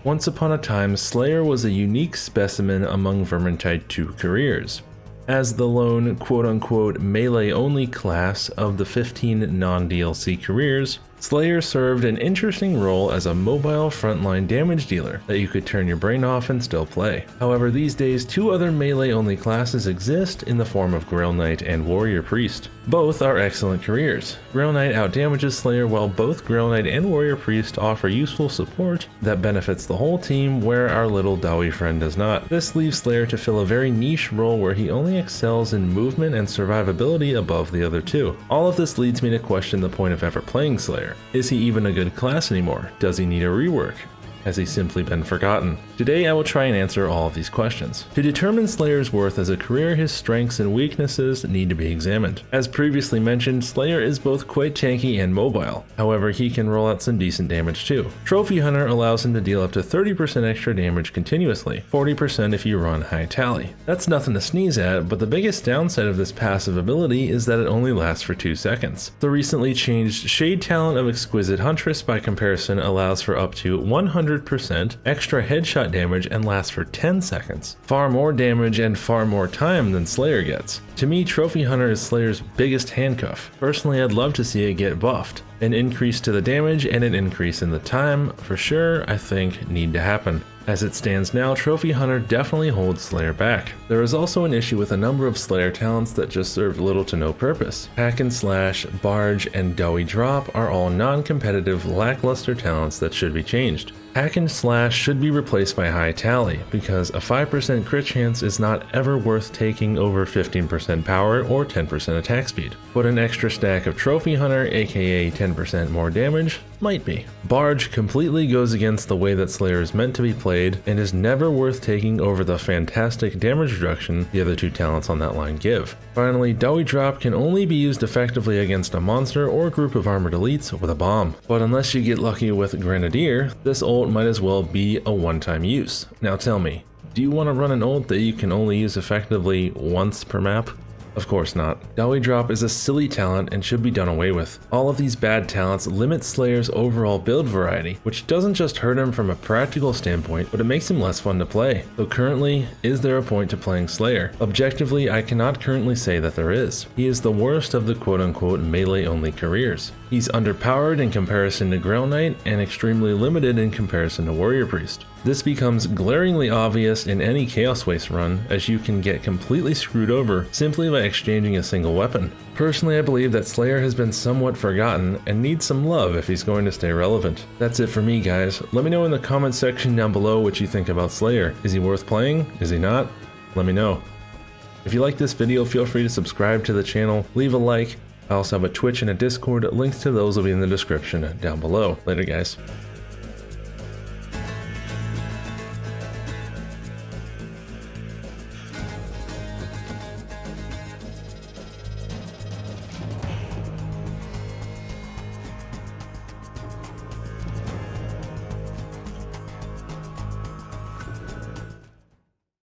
Once upon a time, Slayer was a unique specimen among Vermintide 2 careers. As the lone quote-unquote melee-only class of the 15 non-DLC careers, Slayer served an interesting role as a mobile frontline damage dealer that you could turn your brain off and still play. However, these days 2 other melee-only classes exist in the form of Grail Knight and Warrior Priest. Both are excellent careers. Grail Knight outdamages Slayer while both Grail Knight and Warrior Priest offer useful support that benefits the whole team where our little Dawi friend does not. This leaves Slayer to fill a very niche role where he only excels in movement and survivability above the other 2. All of this leads me to question the point of ever playing Slayer. Is he even a good class anymore? Does he need a rework? Has he simply been forgotten? Today I will try and answer all of these questions. To determine Slayer's worth as a career, his strengths and weaknesses need to be examined. As previously mentioned, Slayer is both quite tanky and mobile. However, he can roll out some decent damage too. Trophy Hunter allows him to deal up to 30% extra damage continuously, 40% if you run high tally. That's nothing to sneeze at, but the biggest downside of this passive ability is that it only lasts for 2 seconds. The recently changed Shade talent of Exquisite Huntress by comparison allows for up to 100% extra headshot damage and lasts for 10 seconds. Far more damage and far more time than Slayer gets. To me, Trophy Hunter is Slayer's biggest handcuff. Personally, I'd love to see it get buffed. An increase to the damage and an increase in the time, for sure, I think need to happen. As it stands now, Trophy Hunter definitely holds Slayer back. There is also an issue with a number of Slayer talents that just serve little to no purpose. Hack and Slash, Barge, and Doughy Drop are all non-competitive Lackluster talents that should be changed. Hack and Slash should be replaced by High Tally, because a 5% crit chance is not ever worth taking over 15% power or 10% attack speed. But an extra stack of Trophy Hunter, aka 10% more damage, might be. Barge completely goes against the way that Slayer is meant to be played, and is never worth taking over the fantastic damage reduction the other 2 talents on that line give. Finally, Doughy Drop can only be used effectively against a monster or group of armored elites with a bomb. But unless you get lucky with Grenadier, this ult might as well be a one-time use. Now tell me, do you want to run an ult that you can only use effectively once per map? Of course not. Doughy Drop is a silly talent and should be done away with. All of these bad talents limit Slayer's overall build variety, which doesn't just hurt him from a practical standpoint, but it makes him less fun to play. So currently, is there a point to playing Slayer? Objectively, I cannot currently say that there is. He is the worst of the quote-unquote melee-only careers. He's underpowered in comparison to Grail Knight and extremely limited in comparison to Warrior Priest. This becomes glaringly obvious in any Chaos Waste run, as you can get completely screwed over simply by exchanging a single weapon. Personally, I believe that Slayer has been somewhat forgotten and needs some love if he's going to stay relevant. That's it for me, guys. Let me know in the comments section down below what you think about Slayer. Is he worth playing? Is he not? Let me know. If you like this video, feel free to subscribe to the channel, leave a like. I also have a Twitch and a Discord, links to those will be in the description down below. Later, guys.